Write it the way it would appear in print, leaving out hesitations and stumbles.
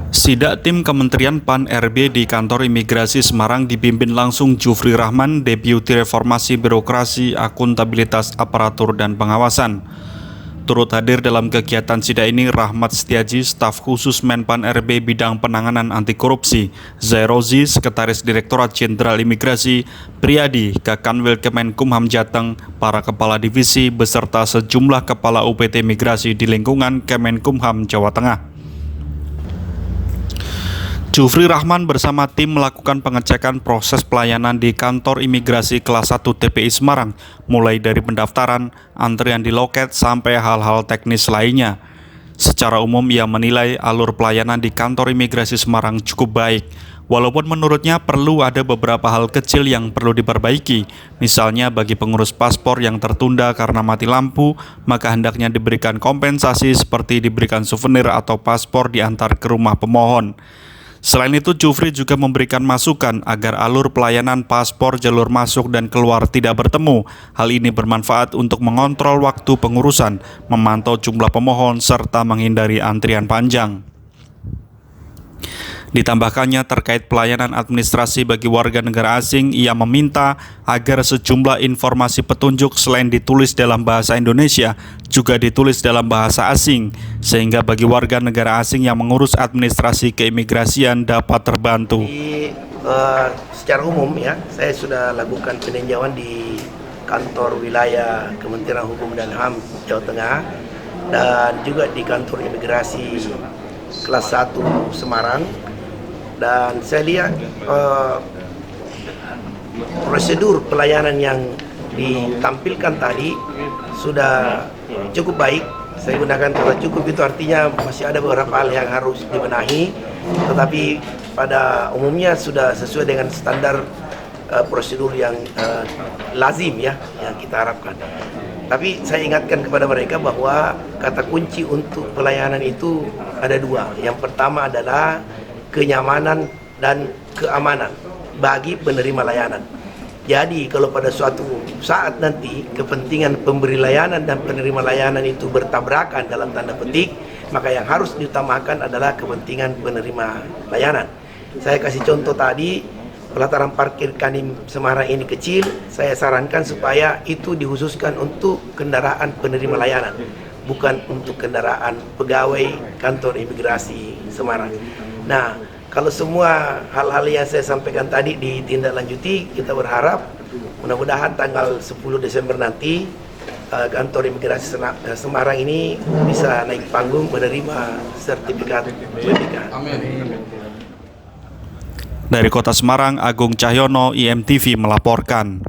Sidak tim Kementerian Pan-RB di Kantor Imigrasi Semarang dipimpin langsung Jufri Rahman, Deputi Reformasi Birokrasi, Akuntabilitas Aparatur dan Pengawasan. Turut hadir dalam kegiatan sidak ini Rahmat Setiaji, staf khusus Menpan RB bidang penanganan anti korupsi, Zairozi, Sekretaris Direktorat Jenderal Imigrasi, Priyadi, Kakanwil Kemenkumham Jateng, para kepala divisi beserta sejumlah kepala UPT Migrasi di lingkungan Kemenkumham Jawa Tengah. Jufri Rahman bersama tim melakukan pengecekan proses pelayanan di kantor imigrasi kelas 1 TPI Semarang, mulai dari pendaftaran, antrian di loket, sampai hal-hal teknis lainnya. Secara umum ia menilai alur pelayanan di kantor imigrasi Semarang cukup baik, walaupun menurutnya perlu ada beberapa hal kecil yang perlu diperbaiki. Misalnya bagi pengurus paspor yang tertunda karena mati lampu, maka hendaknya diberikan kompensasi seperti diberikan souvenir atau paspor diantar ke rumah pemohon. Selain itu, Jufri juga memberikan masukan agar alur pelayanan paspor jalur masuk dan keluar tidak bertemu. Hal ini bermanfaat untuk mengontrol waktu pengurusan, memantau jumlah pemohon, serta menghindari antrian panjang. Ditambahkannya terkait pelayanan administrasi bagi warga negara asing, ia meminta agar sejumlah informasi petunjuk selain ditulis dalam bahasa Indonesia, juga ditulis dalam bahasa asing, sehingga bagi warga negara asing yang mengurus administrasi keimigrasian dapat terbantu. Secara umum ya, saya sudah lakukan peninjauan di kantor wilayah Kementerian Hukum dan HAM Jawa Tengah dan juga di kantor imigrasi kelas 1 Semarang. Dan saya lihat prosedur pelayanan yang ditampilkan tadi sudah cukup baik. Saya gunakan kata cukup itu artinya masih ada beberapa hal yang harus dibenahi, tetapi pada umumnya sudah sesuai dengan standar prosedur yang lazim ya, yang kita harapkan. Tapi saya ingatkan kepada mereka bahwa kata kunci untuk pelayanan itu ada dua. Yang pertama adalah kenyamanan dan keamanan bagi penerima layanan. Jadi kalau pada suatu saat nanti kepentingan pemberi layanan dan penerima layanan itu bertabrakan dalam tanda petik, maka yang harus diutamakan adalah kepentingan penerima layanan. Saya kasih contoh tadi, pelataran parkir Kanim Semarang ini kecil, saya sarankan supaya itu dikhususkan untuk kendaraan penerima layanan, bukan untuk kendaraan pegawai kantor imigrasi Semarang. Nah, kalau semua hal-hal yang saya sampaikan tadi ditindaklanjuti, kita berharap mudah-mudahan tanggal 10 Desember nanti kantor imigrasi Semarang ini bisa naik panggung menerima sertifikat WBK. Amin. Dari Kota Semarang, Agung Cahyono, IMTV melaporkan.